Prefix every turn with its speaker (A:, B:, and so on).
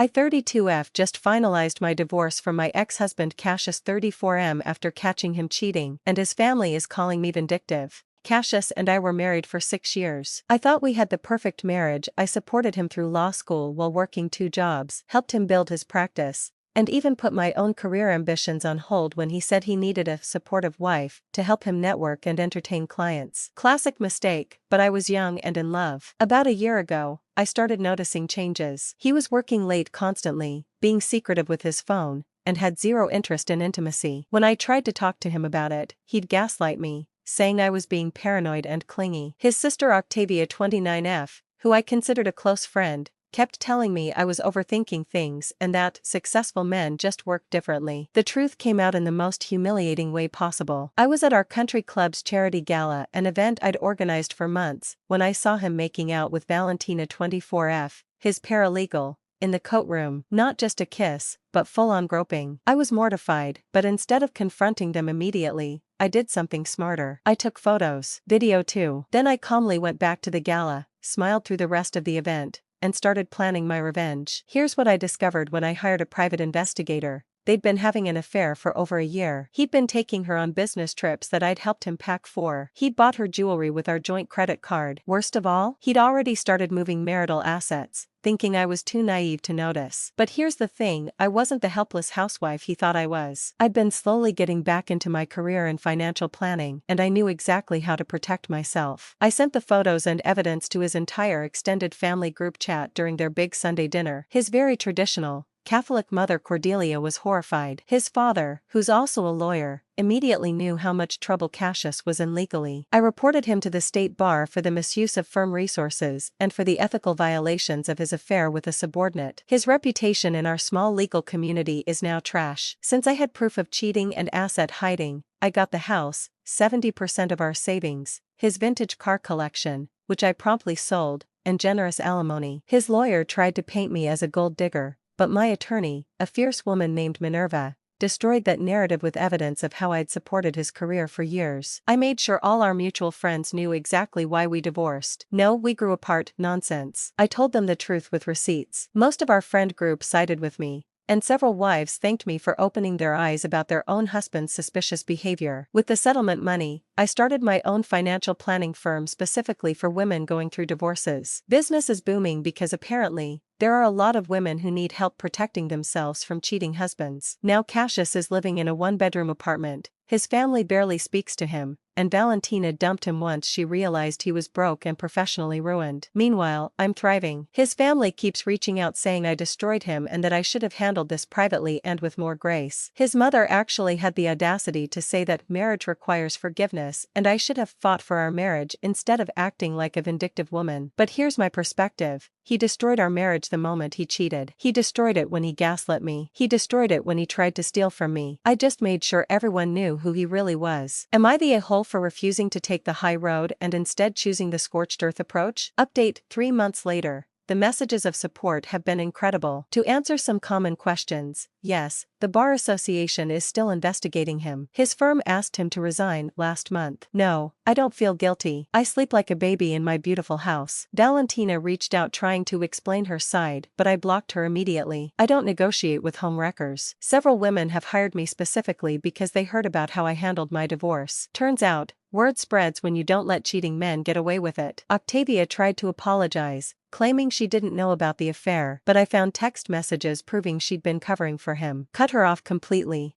A: I 32F just finalized my divorce from my ex-husband Cassius 34M after catching him cheating, and his family is calling me vindictive. Cassius and I were married for 6 years. I thought we had the perfect marriage. I supported him through law school while working 2 jobs, helped him build his practice, and even put my own career ambitions on hold when he said he needed a supportive wife to help him network and entertain clients. Classic mistake, but I was young and in love. About a year ago, I started noticing changes. He was working late constantly, being secretive with his phone, and had zero interest in intimacy. When I tried to talk to him about it, he'd gaslight me, saying I was being paranoid and clingy. His sister Octavia 29F, who I considered a close friend, kept telling me I was overthinking things and that successful men just work differently. The truth came out in the most humiliating way possible. I was at our country club's charity gala, an event I'd organized for months, when I saw him making out with Valentina 24F, his paralegal, in the coat room. Not just a kiss, but full-on groping. I was mortified, but instead of confronting them immediately, I did something smarter. I took photos, video too. Then I calmly went back to the gala, smiled through the rest of the event, and started planning my revenge. Here's what I discovered when I hired a private investigator. They'd been having an affair for over a year. He'd been taking her on business trips that I'd helped him pack for. He'd bought her jewelry with our joint credit card. Worst of all, he'd already started moving marital assets, thinking I was too naive to notice. But here's the thing, I wasn't the helpless housewife he thought I was. I'd been slowly getting back into my career in financial planning, and I knew exactly how to protect myself. I sent the photos and evidence to his entire extended family group chat during their big Sunday dinner. His very traditional Catholic mother Cordelia was horrified. His father, who's also a lawyer, immediately knew how much trouble Cassius was in legally. I reported him to the state bar for the misuse of firm resources and for the ethical violations of his affair with a subordinate. His reputation in our small legal community is now trash. Since I had proof of cheating and asset hiding, I got the house, 70% of our savings, his vintage car collection, which I promptly sold, and generous alimony. His lawyer tried to paint me as a gold digger, but my attorney, a fierce woman named Minerva, destroyed that narrative with evidence of how I'd supported his career for years. I made sure all our mutual friends knew exactly why we divorced. No, we grew apart, nonsense. I told them the truth with receipts. Most of our friend group sided with me, and several wives thanked me for opening their eyes about their own husband's suspicious behavior. With the settlement money, I started my own financial planning firm specifically for women going through divorces. Business is booming because apparently, there are a lot of women who need help protecting themselves from cheating husbands. Now Cassius is living in a 1-bedroom apartment, his family barely speaks to him, and Valentina dumped him once she realized he was broke and professionally ruined. Meanwhile, I'm thriving. His family keeps reaching out saying I destroyed him and that I should have handled this privately and with more grace. His mother actually had the audacity to say that marriage requires forgiveness and I should have fought for our marriage instead of acting like a vindictive woman. But here's my perspective. He destroyed our marriage the moment he cheated. He destroyed it when he gaslit me. He destroyed it when he tried to steal from me. I just made sure everyone knew who he really was. Am I the a-hole for refusing to take the high road and instead choosing the scorched earth approach? Update: 3 months later. The messages of support have been incredible. To answer some common questions, yes, the Bar Association is still investigating him. His firm asked him to resign last month. No, I don't feel guilty. I sleep like a baby in my beautiful house. Valentina reached out trying to explain her side, but I blocked her immediately. I don't negotiate with homewreckers. Several women have hired me specifically because they heard about how I handled my divorce. Turns out, word spreads when you don't let cheating men get away with it. Octavia tried to apologize, claiming she didn't know about the affair, but I found text messages proving she'd been covering for him. Cut her off completely.